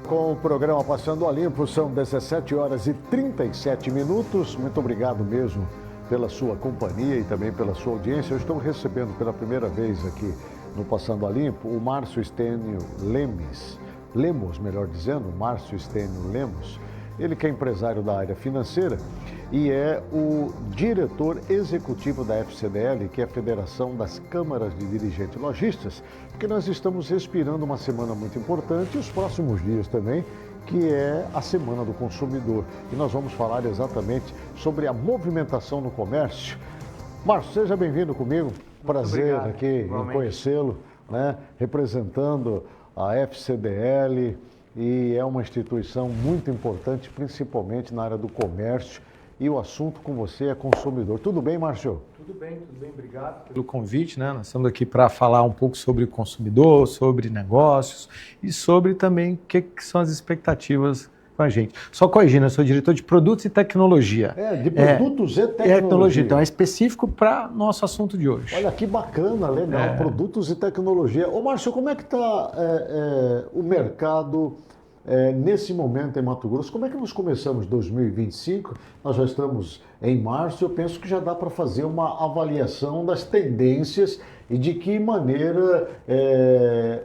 com o programa Passando a Limpo, são 17 horas e 37 minutos. Muito obrigado mesmo pela sua companhia e também pela sua audiência. Eu estou recebendo pela primeira vez aqui no Passando a Limpo o Márcio Estênio Lemos, melhor dizendo, Márcio Estênio Lemos. Ele que é empresário da área financeira e é o diretor executivo da FCDL, que é a Federação das Câmaras de Dirigentes Lojistas, porque nós estamos respirando uma semana muito importante e os próximos dias também, que é a Semana do Consumidor. E nós vamos falar exatamente sobre a movimentação no comércio. Márcio, seja bem-vindo comigo. Prazer aqui em conhecê-lo, né? Representando a FCDL, e é uma instituição muito importante, principalmente na área do comércio, e o assunto com você é consumidor. Tudo bem, Márcio? Tudo bem, obrigado pelo convite, né? Nós estamos aqui para falar um pouco sobre o consumidor, sobre negócios e sobre também o que são as expectativas com a gente. Só corrigindo, eu sou diretor de produtos e tecnologia. De produtos e tecnologia. Então é específico para nosso assunto de hoje. Olha que bacana, legal, produtos e tecnologia. Ô Márcio, como é que está o mercado nesse momento em Mato Grosso? Como é que nós começamos 2025? Nós já estamos em março, eu penso que já dá para fazer uma avaliação das tendências e de que maneira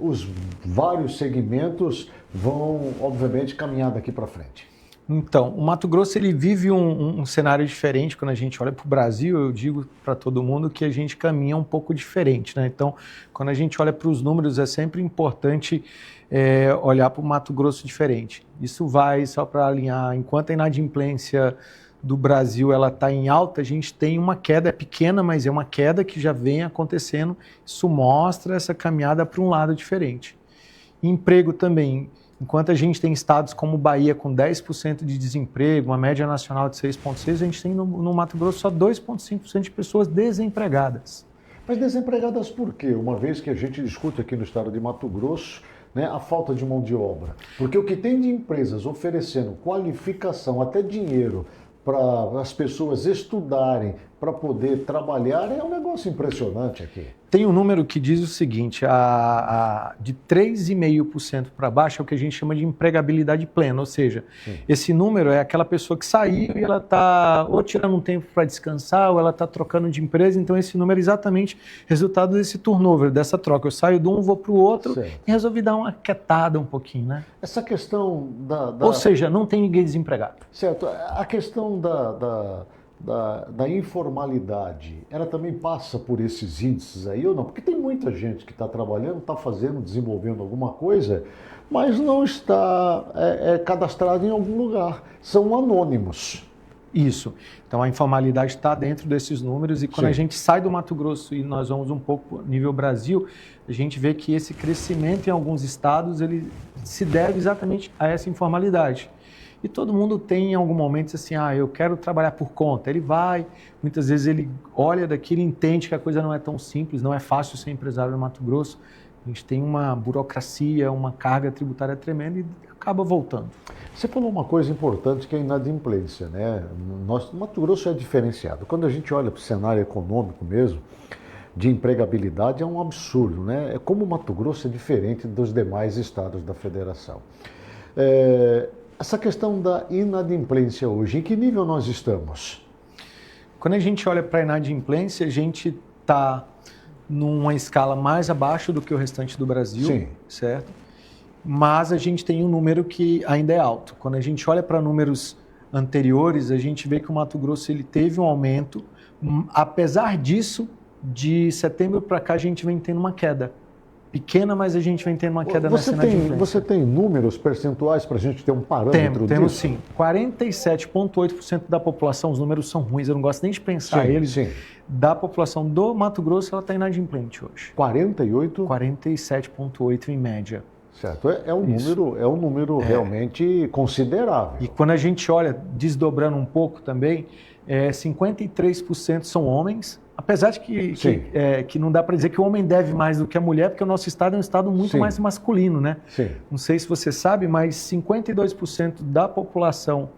os vários segmentos vão, obviamente, caminhar daqui para frente. Então, o Mato Grosso ele vive um cenário diferente. Quando a gente olha para o Brasil, eu digo para todo mundo que a gente caminha um pouco diferente, né? Então, quando a gente olha para os números, é sempre importante olhar para o Mato Grosso diferente. Isso vai, só para alinhar, enquanto a inadimplência do Brasil ela está em alta, a gente tem uma queda, é pequena, mas é uma queda que já vem acontecendo. Isso mostra essa caminhada para um lado diferente. Emprego também. Enquanto a gente tem estados como Bahia com 10% de desemprego, uma média nacional de 6,6%, a gente tem no Mato Grosso só 2,5% de pessoas desempregadas. Mas desempregadas por quê? Uma vez que a gente discute aqui no estado de Mato Grosso, né, a falta de mão de obra. Porque o que tem de empresas oferecendo qualificação, até dinheiro, para as pessoas estudarem, para poder trabalhar, é um negócio impressionante aqui. Tem um número que diz o seguinte, de 3,5% para baixo é o que a gente chama de empregabilidade plena, ou seja, esse número é aquela pessoa que saiu e ela está ou tirando um tempo para descansar, ou ela está trocando de empresa, então esse número é exatamente resultado desse turnover, dessa troca. Eu saio de um, vou para o outro e resolvi dar uma quietada um pouquinho, né? Essa questão Ou seja, não tem ninguém desempregado. Certo. A questão da informalidade, ela também passa por esses índices aí ou não? Porque tem muita gente que está trabalhando, está fazendo, desenvolvendo alguma coisa, mas não está cadastrado em algum lugar. São anônimos. Isso. Então a informalidade está dentro desses números e quando a gente sai do Mato Grosso e nós vamos um pouco nível Brasil, a gente vê que esse crescimento em alguns estados ele se deve exatamente a essa informalidade. E todo mundo tem em algum momento assim, eu quero trabalhar por conta. Ele vai, muitas vezes ele olha daqui, ele entende que a coisa não é tão simples, não é fácil ser empresário no Mato Grosso. A gente tem uma burocracia, uma carga tributária tremenda e acaba voltando. Você falou uma coisa importante que é a inadimplência, né? O Mato Grosso é diferenciado. Quando a gente olha para o cenário econômico mesmo, de empregabilidade, é um absurdo, né? É como o Mato Grosso é diferente dos demais estados da federação. Essa questão da inadimplência hoje, em que nível nós estamos? Quando a gente olha para a inadimplência, a gente está numa escala mais abaixo do que o restante do Brasil, certo? Mas a gente tem um número que ainda é alto. Quando a gente olha para números anteriores, a gente vê que o Mato Grosso ele teve um aumento. Apesar disso, de setembro para cá, a gente vem tendo uma queda. Pequena, mas a gente vem tendo uma queda nessa inadimplência. Você tem números percentuais para a gente ter um parâmetro disso? Temos sim. 47,8% da população, os números são ruins, eu não gosto nem de pensar eles. Da população do Mato Grosso, ela está inadimplente hoje. 48? 47,8% em média. Certo, é um número realmente considerável. E quando a gente olha, desdobrando um pouco também, 53% são homens, apesar de que não dá para dizer que o homem deve mais do que a mulher, porque o nosso estado é um estado muito mais masculino, né? Não sei se você sabe, mas 52% da população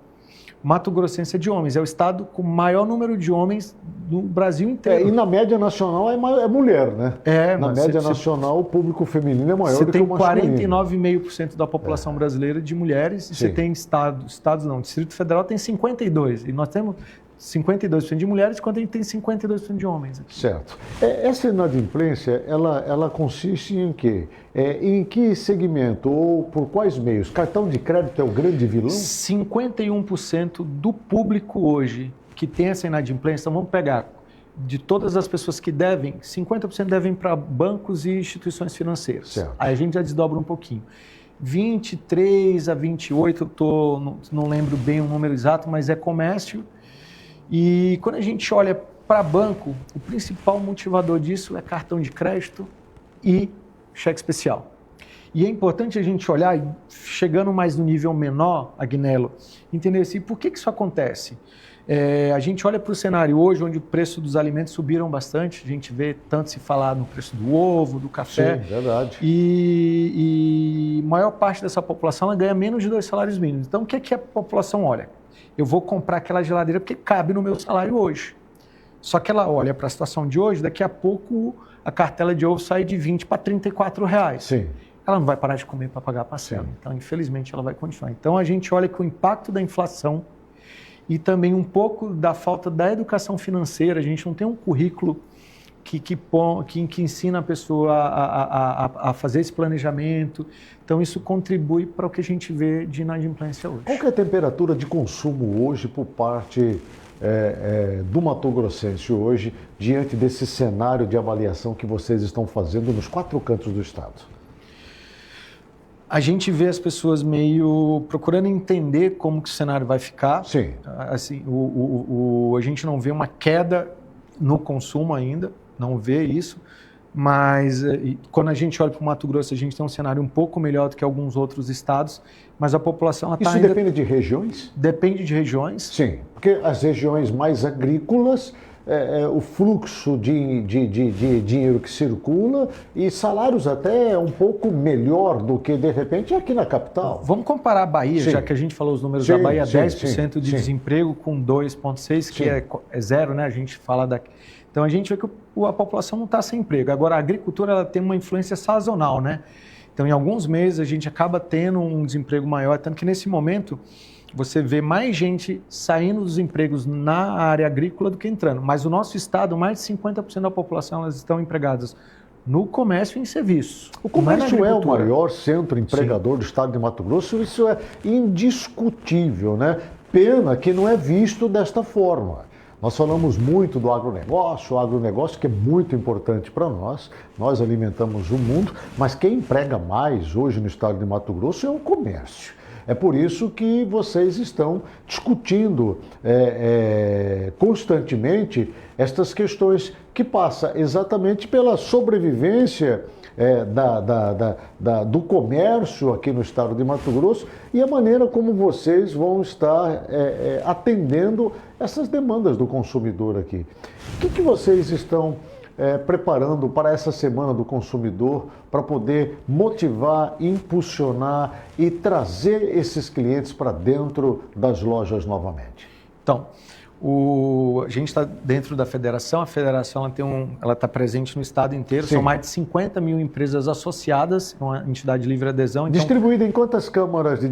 Mato Grossense é de homens, é o estado com o maior número de homens do Brasil inteiro. E na média nacional é mulher, né? Na média nacional, o público feminino é maior do que o masculino. Você tem 49,5% da população brasileira de mulheres, e você tem estados não, o Distrito Federal tem 52%, e nós temos 52% de mulheres, enquanto a gente tem 52% de homens. Certo. Essa inadimplência, ela consiste em quê? Em que segmento ou por quais meios? Cartão de crédito é o grande vilão? 51% do público hoje que tem essa inadimplência, então vamos pegar de todas as pessoas que devem, 50% devem para bancos e instituições financeiras. Certo. Aí a gente já desdobra um pouquinho. 23 a 28, não lembro bem o número exato, mas é comércio. E quando a gente olha para banco, o principal motivador disso é cartão de crédito e cheque especial. E é importante a gente olhar, chegando mais no nível menor, Agnello, entender assim, por que isso acontece? A gente olha para o cenário hoje, onde o preço dos alimentos subiram bastante, a gente vê tanto se falar no preço do ovo, do café. Sim, verdade. E maior parte dessa população ela ganha menos de 2 salários mínimos. Então, o que é que a população olha? Eu vou comprar aquela geladeira porque cabe no meu salário hoje. Só que ela olha para a situação de hoje, daqui a pouco a cartela de ovo sai de 20 para R$34. Sim. Ela não vai parar de comer para pagar a parcela. Então, infelizmente, ela vai continuar. Então, a gente olha que o impacto da inflação e também um pouco da falta da educação financeira, a gente não tem um currículo que ensina a pessoa a fazer esse planejamento. Então, isso contribui para o que a gente vê de inadimplência hoje. Qual que é a temperatura de consumo hoje por parte do Mato Grossense hoje, diante desse cenário de avaliação que vocês estão fazendo nos 4 cantos do estado? A gente vê as pessoas meio procurando entender como que o cenário vai ficar. Sim. Assim, a gente não vê uma queda no consumo ainda, não vê isso, mas quando a gente olha para o Mato Grosso, a gente tem um cenário um pouco melhor do que alguns outros estados, mas a população está ainda... Isso depende de regiões? Depende de regiões. Sim, porque as regiões mais agrícolas, o fluxo de dinheiro que circula e salários até um pouco melhor do que, de repente, aqui na capital. Vamos comparar a Bahia, já que a gente falou os números da Bahia, 10% de desemprego com 2,6%, que é zero, né? A gente fala daqui. Então, a gente vê que a população não está sem emprego. Agora, a agricultura ela tem uma influência sazonal, né? Então, em alguns meses, a gente acaba tendo um desemprego maior, tanto que nesse momento você vê mais gente saindo dos empregos na área agrícola do que entrando. Mas o nosso estado, mais de 50% da população, elas estão empregadas no comércio e em serviços. O comércio é o maior centro empregador do estado de Mato Grosso, isso é indiscutível, né? Pena que não é visto desta forma. Nós falamos muito do agronegócio que é muito importante para nós alimentamos o mundo, mas quem emprega mais hoje no estado de Mato Grosso é o comércio. É por isso que vocês estão discutindo constantemente estas questões que passa exatamente pela sobrevivência do comércio aqui no estado de Mato Grosso e a maneira como vocês vão estar atendendo essas demandas do consumidor aqui. O que vocês estão preparando para essa Semana do Consumidor para poder motivar, impulsionar e trazer esses clientes para dentro das lojas novamente? Então, a gente está dentro da federação, a federação ela está presente no estado inteiro, Sim. São mais de 50 mil empresas associadas, uma entidade de livre adesão. Então, distribuída em quantas câmaras de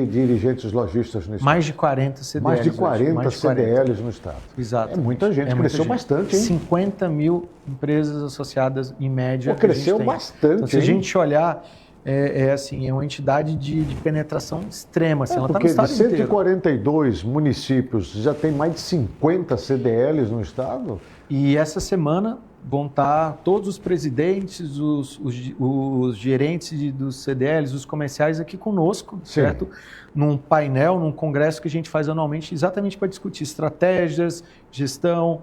dirigentes lojistas no estado? Mais de 40 CDLs. Mais de 40 CDLs no estado. Exato. É muita gente, cresceu bastante, hein? 50 mil empresas associadas em média. Cresceu bastante, então, se a gente olhar... é uma entidade de penetração extrema. Assim, ela porque tá no estado de 142 municípios já tem mais de 50 CDLs no estado? E essa semana vão estar todos os presidentes, os gerentes dos CDLs, os comerciais aqui conosco, Sim. certo? Num painel, num congresso que a gente faz anualmente, exatamente para discutir estratégias, gestão,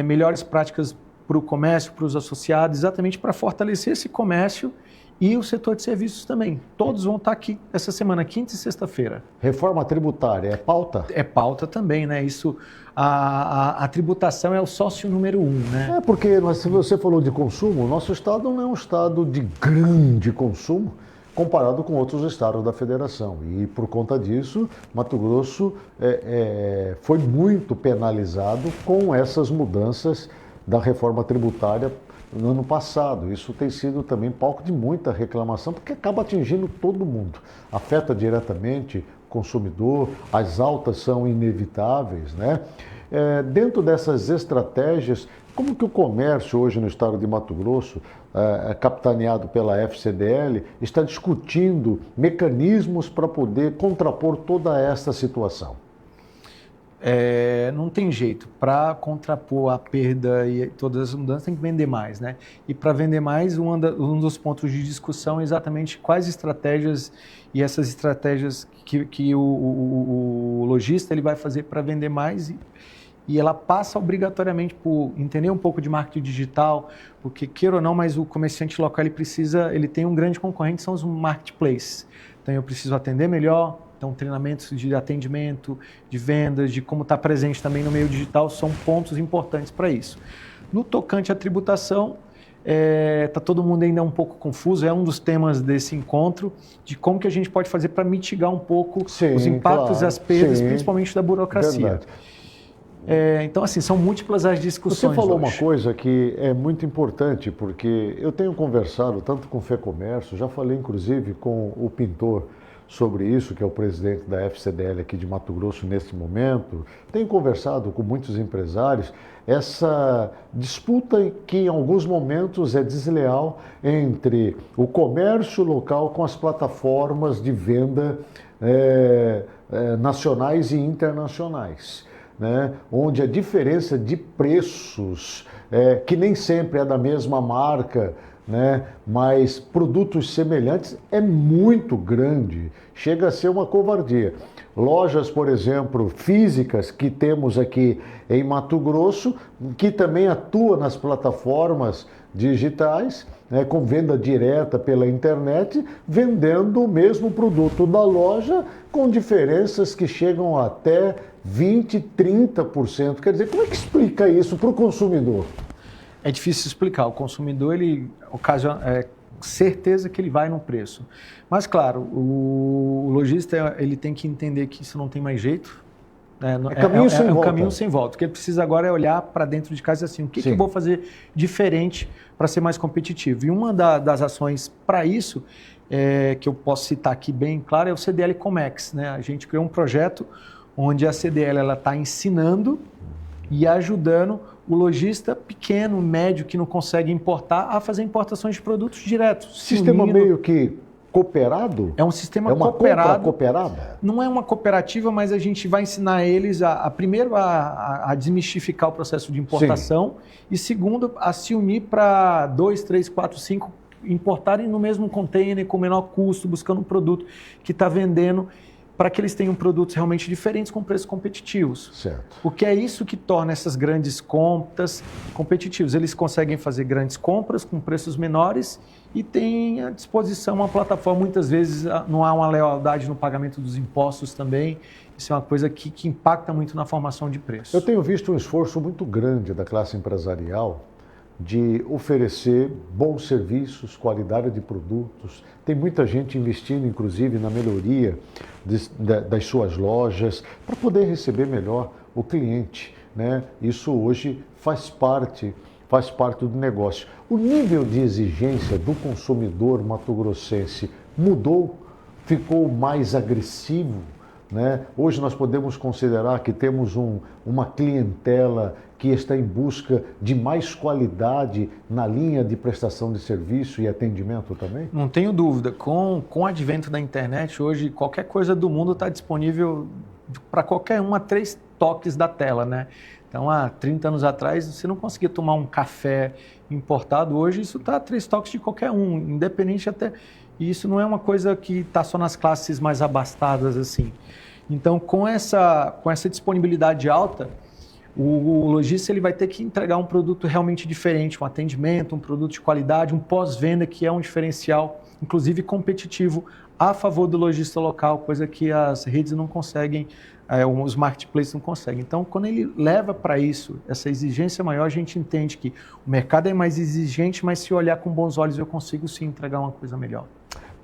melhores práticas para o comércio, para os associados, exatamente para fortalecer esse comércio e o setor de serviços também. Todos vão estar aqui essa semana, quinta e sexta-feira. Reforma tributária é pauta? É pauta também, né? Isso, a tributação é o sócio número 1, né? Porque se você falou de consumo, o nosso estado não é um estado de grande consumo, comparado com outros estados da federação. E por conta disso, Mato Grosso foi muito penalizado com essas mudanças da reforma tributária no ano passado. Isso tem sido também palco de muita reclamação, porque acaba atingindo todo mundo. Afeta diretamente o consumidor, as altas são inevitáveis, né? Dentro dessas estratégias, como que o comércio hoje no estado de Mato Grosso, capitaneado pela FCDL, está discutindo mecanismos para poder contrapor toda essa situação? Não tem jeito. Para contrapor a perda e todas as mudanças, tem que vender mais, né? E para vender mais, um dos pontos de discussão é exatamente quais estratégias e essas estratégias que o lojista ele vai fazer para vender mais. E ela passa obrigatoriamente por entender um pouco de marketing digital, porque queira ou não, mas o comerciante local ele tem um grande concorrente, são os marketplaces. Então eu preciso atender melhor, então treinamentos de atendimento, de vendas, de como estar presente também no meio digital são pontos importantes para isso. No tocante à tributação, está todo mundo ainda um pouco confuso, é um dos temas desse encontro, de como que a gente pode fazer para mitigar um pouco os impactos e as perdas, principalmente da burocracia. Verdade. Então, assim, são múltiplas as discussões. Você falou hoje. uma coisa que é muito importante, porque eu tenho conversado tanto com o FEComércio, já falei inclusive com o Pintor sobre isso, que é o presidente da FCDL aqui de Mato Grosso neste momento, tenho conversado com muitos empresários, essa disputa que em alguns momentos é desleal entre o comércio local com as plataformas de venda nacionais e internacionais. Né, onde a diferença de preços, que nem sempre é da mesma marca, né, mas produtos semelhantes, é muito grande, chega a ser uma covardia. Lojas, por exemplo, físicas que temos aqui em Mato Grosso, que também atuam nas plataformas digitais, né, com venda direta pela internet, vendendo o mesmo produto da loja com diferenças que chegam até 20%, 30%. Quer dizer, como é que explica isso para o consumidor? É difícil explicar. O consumidor, certeza que ele vai no preço. Mas, claro, o lojista ele tem que entender que isso não tem mais jeito. É um caminho sem volta. O que ele precisa agora é olhar para dentro de casa e assim, o que eu vou fazer diferente para ser mais competitivo? E uma das ações para isso, que eu posso citar aqui bem claro, é o CDL Comex. Né? A gente criou um projeto onde a CDL está ensinando e ajudando o lojista pequeno, médio, que não consegue importar, a fazer importações de produtos diretos. Sistema meio que cooperado? É um sistema cooperado. É uma cooperada? Não é uma cooperativa, mas a gente vai ensinar eles primeiro a desmistificar o processo de importação e segundo, a se unir para 2, 3, 4, 5 importarem no mesmo container com menor custo, buscando um produto que está vendendo, para que eles tenham produtos realmente diferentes com preços competitivos. Certo. Porque é isso que torna essas grandes contas competitivas. Eles conseguem fazer grandes compras com preços menores e têm à disposição uma plataforma. Muitas vezes não há uma lealdade no pagamento dos impostos também. Isso é uma coisa que impacta muito na formação de preços. Eu tenho visto um esforço muito grande da classe empresarial de oferecer bons serviços, qualidade de produtos. Tem muita gente investindo, inclusive, na melhoria das suas lojas para poder receber melhor o cliente, né? Isso hoje faz parte do negócio. O nível de exigência do consumidor mato-grossense mudou? Ficou mais agressivo? Né? Hoje nós podemos considerar que temos uma clientela que está em busca de mais qualidade na linha de prestação de serviço e atendimento também? Não tenho dúvida. Com o advento da internet, hoje qualquer coisa do mundo está disponível para qualquer um a 3 toques da tela, né? Então, há 30 anos atrás, você não conseguia tomar um café importado. Hoje, isso está a 3 toques de qualquer um, independente até... E isso não é uma coisa que está só nas classes mais abastadas, assim. Então, com essa disponibilidade alta, o lojista ele vai ter que entregar um produto realmente diferente, um atendimento, um produto de qualidade, um pós-venda que é um diferencial, inclusive competitivo, a favor do lojista local, coisa que as redes não conseguem, os marketplaces não conseguem. Então, quando ele leva para isso, essa exigência maior, a gente entende que o mercado é mais exigente, mas se olhar com bons olhos, eu consigo sim entregar uma coisa melhor.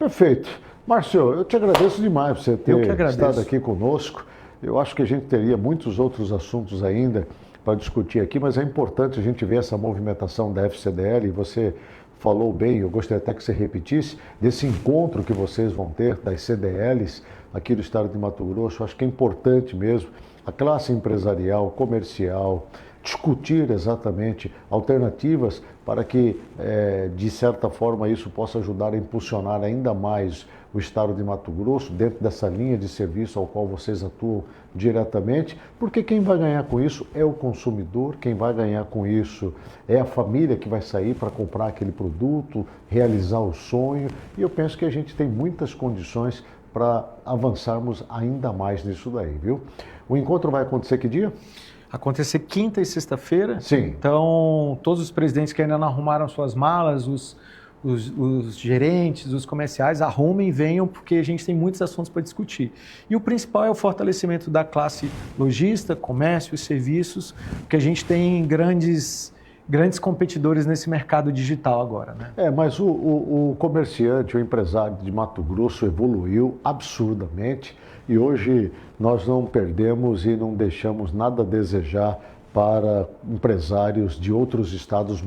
Perfeito. Márcio, eu te agradeço demais por você ter estado aqui conosco. Eu acho que a gente teria muitos outros assuntos ainda para discutir aqui, mas é importante a gente ver essa movimentação da FCDL, e você falou bem, eu gostaria até que você repetisse, desse encontro que vocês vão ter das CDLs aqui do estado de Mato Grosso. Eu acho que é importante mesmo a classe empresarial, comercial, discutir exatamente alternativas para que, de certa forma, isso possa ajudar a impulsionar ainda mais o estado de Mato Grosso dentro dessa linha de serviço ao qual vocês atuam diretamente, porque quem vai ganhar com isso é o consumidor, quem vai ganhar com isso é a família que vai sair para comprar aquele produto, realizar o sonho, e eu penso que a gente tem muitas condições para avançarmos ainda mais nisso daí, viu? O encontro vai acontecer que dia? Acontecer quinta e sexta-feira. Sim. Então, todos os presidentes que ainda não arrumaram suas malas, os gerentes, os comerciais, arrumem e venham, porque a gente tem muitos assuntos para discutir. E o principal é o fortalecimento da classe lojista, comércio e serviços, porque a gente tem grandes competidores nesse mercado digital agora, né? Mas o comerciante, o empresário de Mato Grosso evoluiu absurdamente, e hoje nós não perdemos e não deixamos nada a desejar para empresários de outros estados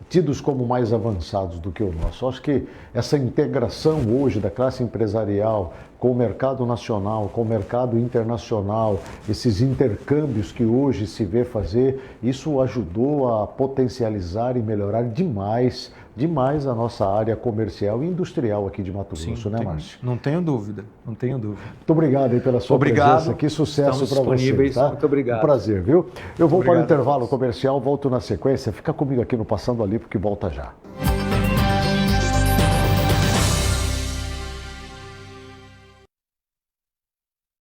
tidos como mais avançados do que o nosso. Acho que essa integração hoje da classe empresarial com o mercado nacional, com o mercado internacional, esses intercâmbios que hoje se vê fazer, isso ajudou a potencializar e melhorar demais a nossa área comercial e industrial aqui de Mato Grosso, né, Márcio? Não tenho dúvida, não tenho dúvida. Muito obrigado aí pela sua presença, que sucesso para você, tá? Muito obrigado. Um prazer, viu? Eu vou para o intervalo comercial, volto na sequência, fica comigo aqui no Passando a Limpo que volta já.